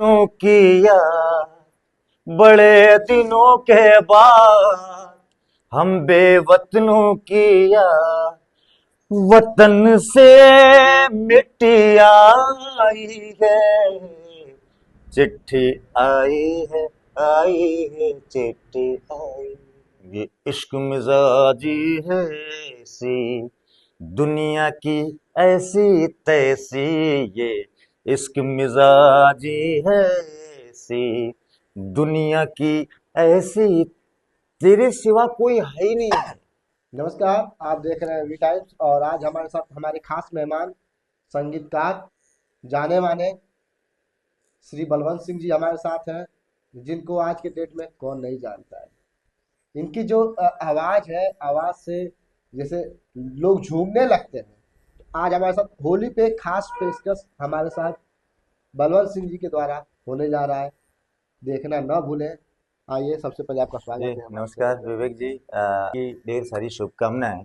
किया बड़े दिनों के बाद हम बेवतनों किया वतन से मिट्टी आई है चिट्ठी आई है चिट्ठी आई। ये इश्क मिजाजी है सी दुनिया की ऐसी तैसी ये इश्क मिजाजी है सी दुनिया की ऐसी तेरे सिवा कोई है ही नहीं। नमस्कार। आप देख रहे हैं वी टाइम्स और आज हमारे साथ हमारे खास मेहमान संगीतकार जाने माने श्री बलवंत सिंह जी हमारे साथ हैं, जिनको आज के डेट में कौन नहीं जानता है। इनकी जो आवाज़ है, आवाज़ से जैसे लोग झूमने लगते हैं। आज हमारे साथ होली पे एक खास पेशकश हमारे साथ बलवंत सिंह जी के द्वारा होने जा रहा है, देखना न भूलें। आइए, सबसे पहले आपका जी स्वागत है हमारे नमस्कार चैनल में। विवेक जी की ढेर सारी शुभकामनाएं।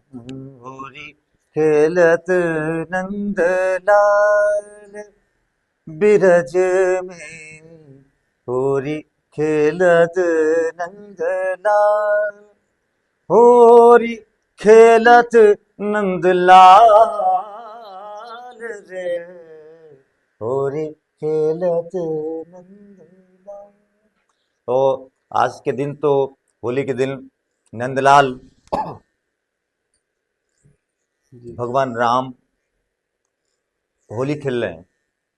होरी खेलत नंद लाल बिरज में होरी खेलत नंद लाल होरी खेलत नंद लाल रे होरी खेलत नंद लाल। तो आज के दिन तो होली के दिन नंदलाल जी, भगवान राम होली खेल रहे हैं।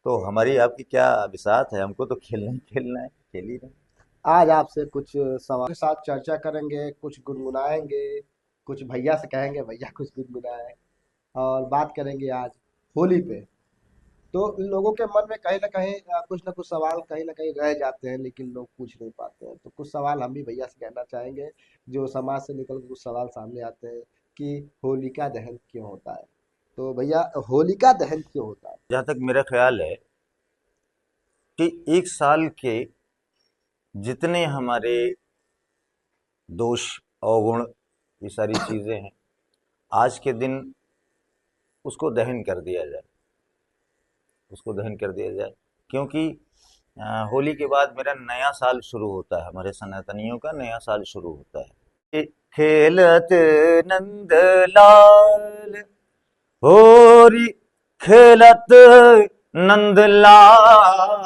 तो हमारी आपकी क्या विसात है, हमको तो खेलना ही खेलना है, खेल ही रहे हैं। आज आपसे कुछ सवाल के साथ चर्चा करेंगे, कुछ गुनगुनाएंगे, कुछ भैया से कहेंगे भैया कुछ गुनगुनाए, और बात करेंगे आज होली पे। तो लोगों के मन में कहीं ना कहीं कुछ ना कुछ सवाल कहीं ना कहीं रह जाते हैं, लेकिन लोग पूछ नहीं पाते हैं। तो कुछ सवाल हम भी भैया से कहना चाहेंगे, जो समाज से निकल के कुछ सवाल सामने आते हैं कि होलिका दहन क्यों होता है। तो भैया, होलिका दहन क्यों होता है? जहाँ तक मेरा ख्याल है कि एक साल के जितने हमारे दोष अवगुण ये सारी चीजें हैं, आज के दिन उसको दहन कर दिया जाए, उसको दहन कर दिया जाए। क्योंकि होली के बाद मेरा नया साल शुरू होता है, हमारे सनातनियों का नया साल शुरू होता है। खेलत नंद लाल होरी खेलत नंद लाल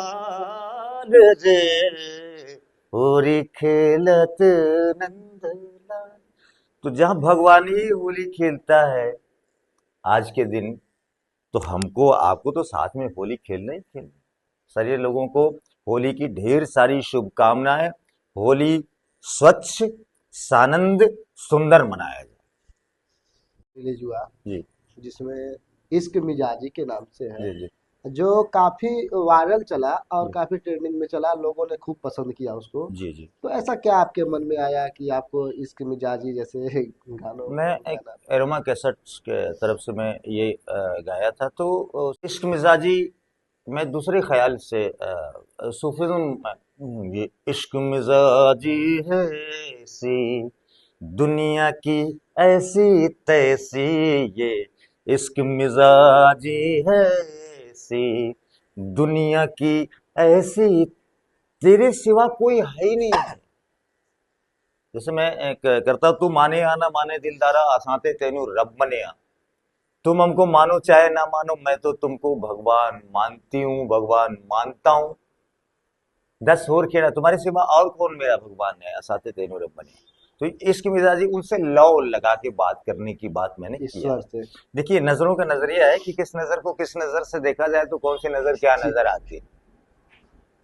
रे होरी खेलत नंद लाल। तो जहाँ भगवान ही होली खेलता है आज के दिन, तो हमको आपको तो साथ में होली खेलना ही खेलना। सारे लोगों को होली की ढेर सारी शुभकामनाएं। होली स्वच्छ सानंद सुंदर मनाया जाए। रिलीज हुआ, जी जिसमें इश्क मिजाजी के नाम से है, जी जी जो काफी वायरल चला और जी काफी ट्रेंडिंग में चला, लोगों ने खूब पसंद किया उसको। जी जी। तो ऐसा क्या आपके मन में आया कि आपको इश्क मिजाजी जैसे गानों मैं एक गाना? एरोमा कैसेट्स के तरफ से मैं ये गाया था। तो इश्क मिजाजी मैं दूसरे ख्याल से सूफिज्म ये इश्क मिजाजी है सी दुनिया की ऐसी तैसी ये इश्क मिजाजी है सी दुनिया की ऐसी तेरे सिवा कोई है ही नहीं। जैसे मैं एक करता, तू माने या ना माने दिलदारा आसाते तेनू रब मने आ। तुम हमको मानो चाहे ना मानो, मैं तो तुमको भगवान मानती हूँ, भगवान मानता हूँ। दस होर खेड़ा तुम्हारे सिवा और कौन मेरा भगवान है, असाते तेनू रब मने आ। तो इश्क मिजाजी उनसे लौ लगा के बात करने की बात मैंने किया ईश्वर है। से। देखिए, नजरों का नजरिया है कि किस नजर को किस नजर से देखा जाए तो कौन सी नजर क्या जी। नजर आती है।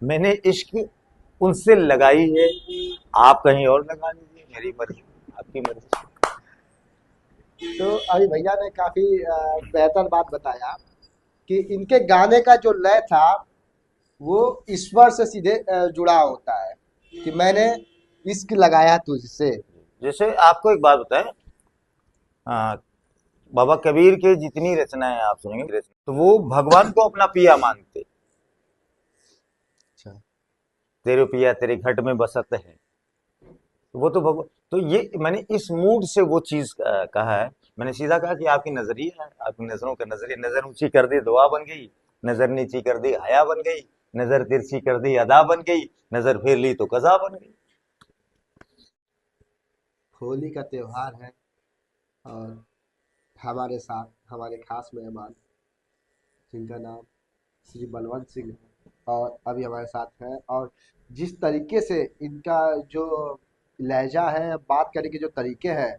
मैंने इश्क उनसे लगाई है, आप कहीं और लगा लीजिए, मेरी मर्जी, आपकी मर्जी। तो अभी भैया ने काफी बेहतर बात बताया कि इनके गाने का जो लय था वो ईश्वर से सीधे जुड़ा होता है, कि मैंने इश्क लगाया तुझसे। जैसे आपको एक बात बताएं, आ, बाबा कबीर के जितनी रचनाएं आप सुनेंगे तो वो भगवान को अपना पिया मानते। अच्छा। तेरे पिया तेरे घट में बसत है, तो वो तो भगवान। तो ये मैंने इस मूड से वो चीज कहा है। मैंने सीधा कहा कि आपकी नजरिया है, आपकी नजरों का नजरिया, नजर ऊंची कर दी दुआ बन गई, नजर नीची कर दी हया बन गई। नजर तिरछी कर दी अदा बन गई, नजर फेर ली तो कजा बन गई। होली का त्योहार है और हमारे साथ हमारे खास मेहमान जिनका नाम श्री बलवंत सिंह है और अभी हमारे साथ हैं। और जिस तरीके से इनका जो लहजा है, बात करने के जो तरीके हैं,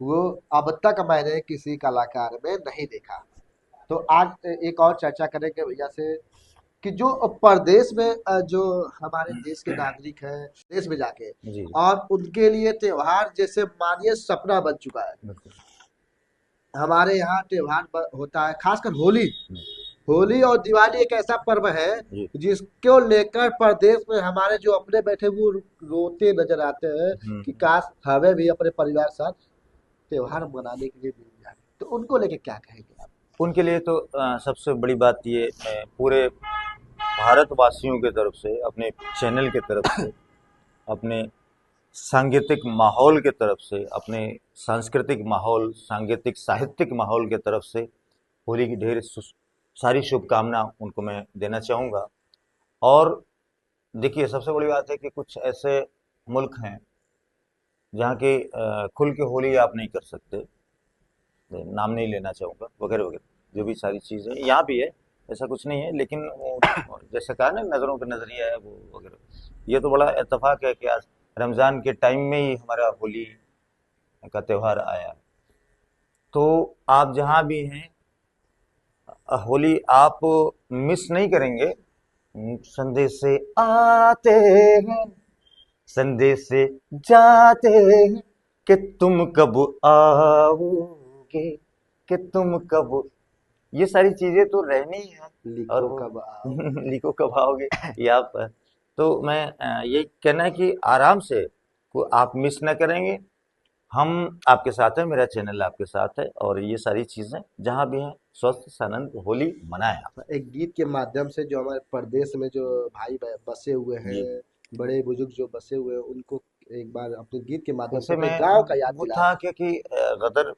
वो अब तक मैंने किसी कलाकार में नहीं देखा। तो आज एक और चर्चा करेंगे भैया से कि जो परदेश में जो हमारे देश के नागरिक हैं देश में जाके, जी और उनके लिए त्योहार जैसे मानिए सपना बन चुका है। बिल्कुल। हमारे यहाँ त्योहार होता है, खासकर होली। हम्म, होली और दिवाली एक ऐसा पर्व है जी। जिसको लेकर प्रदेश में हमारे जो अपने बैठे वो रोते नजर आते हैं कि हम्म। काश हमें भी अपने परिवार साथ त्योहार मनाने के लिए मिल जाए। तो उनको लेके क्या कहेंगे आप? उनके लिए तो सबसे बड़ी बात ये, मैं पूरे भारतवासियों की तरफ से, अपने चैनल की तरफ से, अपने सांगीतिक माहौल की तरफ से, अपने सांस्कृतिक माहौल, सांगीतिक साहित्यिक माहौल की तरफ से होली की सारी शुभकामना उनको मैं देना चाहूँगा। और देखिए, सबसे बड़ी बात है कि कुछ ऐसे मुल्क हैं जहाँ की खुल के होली आप नहीं कर सकते, नाम नहीं लेना चाहूँगा, वगैरह वगैरह, जो भी सारी चीज़ें यहाँ भी है, ऐसा कुछ नहीं है, लेकिन वो जैसे कहा ना, नज़रों का नज़रिया है वो वगैरह। ये तो बड़ा इत्तेफाक है कि आज रमज़ान के टाइम में ही हमारा होली का त्यौहार आया। तो आप जहाँ भी हैं, होली आप मिस नहीं करेंगे। संदेश से आते हैं, संदेश से जाते हैं, कि तुम कब आओगे, कि तुम कब, ये सारी चीजें तो रहनी है। और लिखो वो कब आओगे। लिखो कब आओगे, ये आप, तो मैं ये कहना है कि आराम से को आप मिस ना करेंगे। हम आपके साथ हैं, मेरा चैनल आपके साथ है, और ये सारी चीजें जहां भी हैं, स्वस्थ सानंद होली मनाएं आप। एक गीत के माध्यम से जो हमारे प्रदेश में जो भाई बसे हुए जी। हैं, बड़े बुजुर्ग जो बसे हुए हैं, उनको एक बार अपने गीत के माध्यम से जैसे अपने मैं, गांव का याद वो दिलाएं। था क्योंकि गदर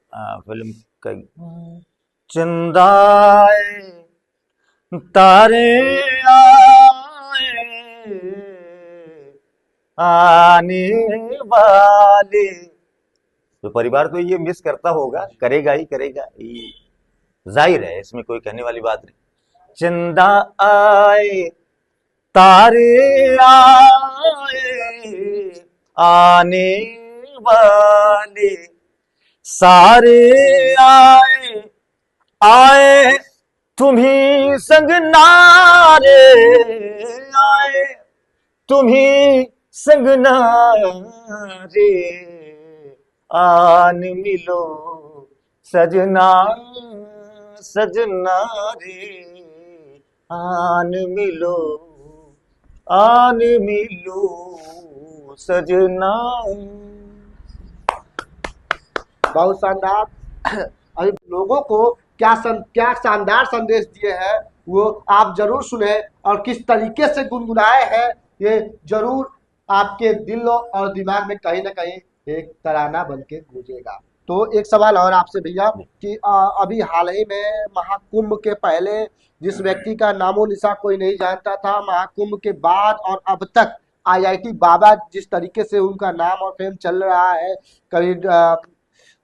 फिल्म का, चंदाए तारे आए आने वाले, तो परिवार तो ये मिस करता होगा, करेगा ही करेगा, ये जाहिर है, इसमें कोई कहने वाली बात नहीं। चंदा आए तारे आए आने वाले, सारे आए आए तुम्ही संग नारे, आए तुम्ही संग नारे, आन मिलो सजना, सजना रे, आन मिलो, आन मिलो सजना। बहुत शानदार। अभी लोगों को क्या शानदार संदेश दिए हैं, वो आप जरूर सुने और किस तरीके से गुनगुनाए हैं, ये जरूर आपके दिल और दिमाग में कहीं ना कहीं एक तराना बन के गूंजेगा। तो एक सवाल और आपसे भैया कि अभी हाल ही में महाकुंभ के पहले जिस व्यक्ति का नामो निशा कोई नहीं जानता था, महाकुंभ के बाद और अब तक आईआईटी बाबा जिस तरीके से उनका नाम और फेम चल रहा है, कभी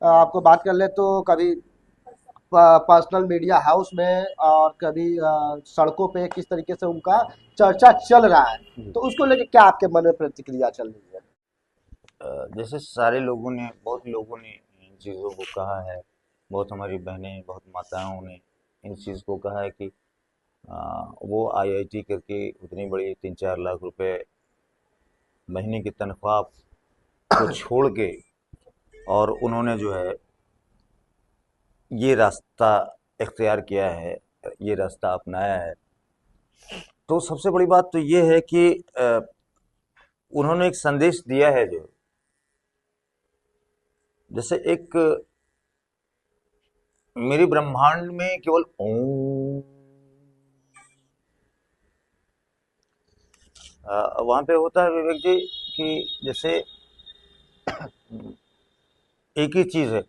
आपको बात कर ले तो कभी पर्सनल मीडिया हाउस में और कभी सड़कों पे किस तरीके से उनका चर्चा चल रहा है, तो उसको लेके क्या आपके मन में प्रतिक्रिया चल रही है? जैसे सारे लोगों ने, बहुत लोगों ने इन चीज़ों को कहा है, बहुत हमारी बहनें, बहुत माताओं ने इस चीज़ को कहा है कि वो आईआईटी करके उतनी बड़ी 3-4 लाख रुपए महीने की तनख्वाह को छोड़ के, और उन्होंने जो है ये रास्ता इख्तियार किया है, ये रास्ता अपनाया है। तो सबसे बड़ी बात तो ये है कि उन्होंने एक संदेश दिया है, जो जैसे एक, मेरे ब्रह्मांड में केवल ओम, वहां पे होता है विवेक जी कि जैसे एक ही चीज है,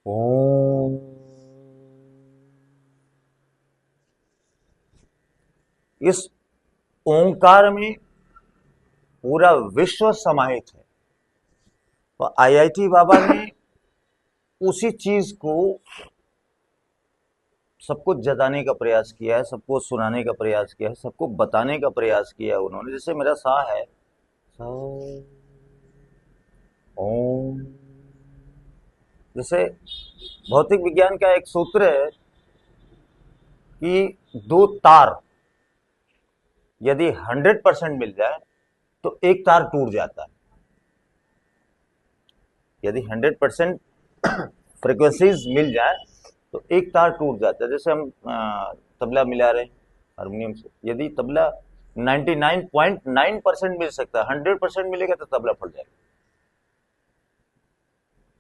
ओम, इस ओंकार में पूरा विश्व समाहित है। तो आईआईटी बाबा ने उसी चीज को सबको जताने का प्रयास किया है, सबको सुनाने का प्रयास किया है, सबको बताने का प्रयास किया है उन्होंने। जैसे मेरा सा है, सा, ओम। जैसे भौतिक विज्ञान का एक सूत्र है कि दो तार यदि 100% मिल जाए तो एक तार टूट जाता है। यदि 100% फ्रिक्वेंसीज मिल जाए तो एक तार टूट जाता है। जैसे हम तबला मिला रहे हैं हारमोनियम से, यदि तबला 99.9% मिल सकता है, 100% मिलेगा तो तबला फट जाएगा।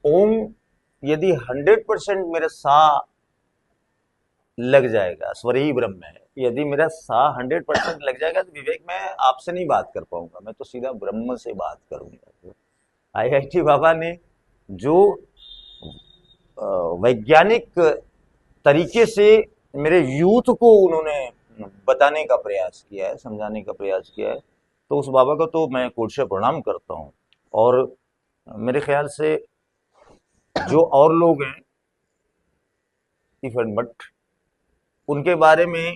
ओम यदि 100% मेरा सा लग जाएगा, स्वर ही ब्रह्म है, यदि मेरा सा 100% लग जाएगा तो विवेक मैं आपसे नहीं बात कर पाऊंगा, मैं तो सीधा ब्रह्म से बात करूंगा। आईआईटी बाबा ने जो वैज्ञानिक तरीके से मेरे यूथ को उन्होंने बताने का प्रयास किया है, समझाने का प्रयास किया है, तो उस बाबा को तो मैं कोटि से प्रणाम करता हूँ। और मेरे ख्याल से जो और लोग हैं इफन बट, उनके बारे में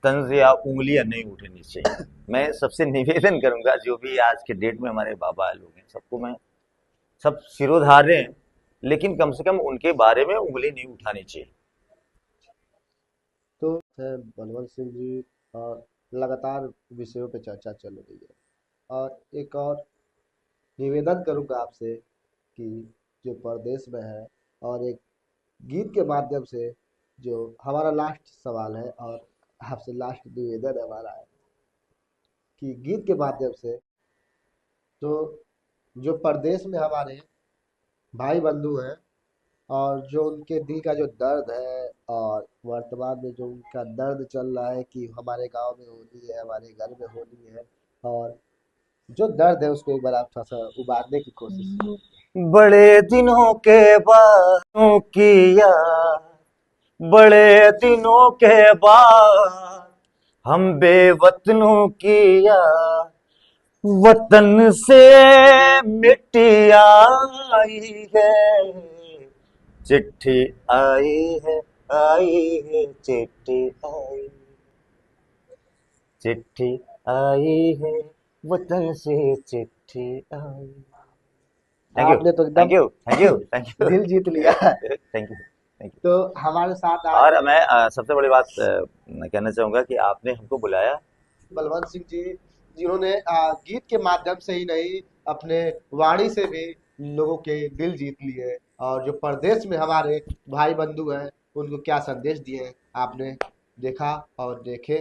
तंज या उंगलियां नहीं उठनी चाहिए। मैं सबसे निवेदन करूंगा, जो भी आज के डेट में हमारे बाबा लोग हैं, सबको मैं, सब सिरोधार्य हैं, लेकिन कम से कम उनके बारे में उंगली नहीं उठानी चाहिए। तो बलवंत सिंह जी, और लगातार विषयों पे चर्चा चल रही है, और एक और निवेदन करूंगा आपसे कि जो परदेश में है, और एक गीत के माध्यम से, जो हमारा लास्ट सवाल है और आपसे लास्ट निवेदन हमारा है कि गीत के माध्यम से, तो जो परदेश में हमारे भाई बंधु हैं, और जो उनके दिल का जो दर्द है, और वर्तमान में जो उनका दर्द चल रहा है कि हमारे गांव में होली है, हमारे घर में होली है, और जो दर्द है उसको एक बार आप थोड़ा सा उबारने की कोशिश कीजिए। बड़े दिनों के बाद किया, बड़े दिनों के बाद हम बेवतनों की याद वतन से मिट्टी आई है, चिट्ठी आई है, आई है चिट्ठी आई, चिट्ठी आई है, वतन से चिट्ठी आई। थैंक यू, आपने तो थैंक एकदम you, thank you, thank you, दिल जीत लिया। Thank you, thank you. तो हमारे साथ आज और मैं सबसे बड़ी बात कहना चाहूंगा कि आपने हमको बुलाया। बलवंत सिंह जी, जिन्होंने गीत के माध्यम से ही नहीं, अपने वाणी से भी लोगों के दिल जीत लिए, और जो परदेश में हमारे भाई बंधु हैं उनको क्या संदेश दिए आपने देखा, और देखे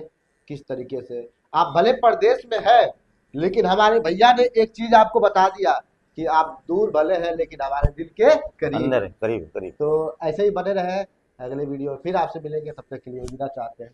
किस तरीके से। आप भले परदेश में है, लेकिन हमारे भैया ने एक चीज आपको बता दिया कि आप दूर भले हैं लेकिन हमारे दिल के करीब अंदर हैं। है, करीब करीब। तो ऐसे ही बने रहे, अगले वीडियो में फिर आपसे मिलेंगे, तब तक के लिए विदा चाहते हैं।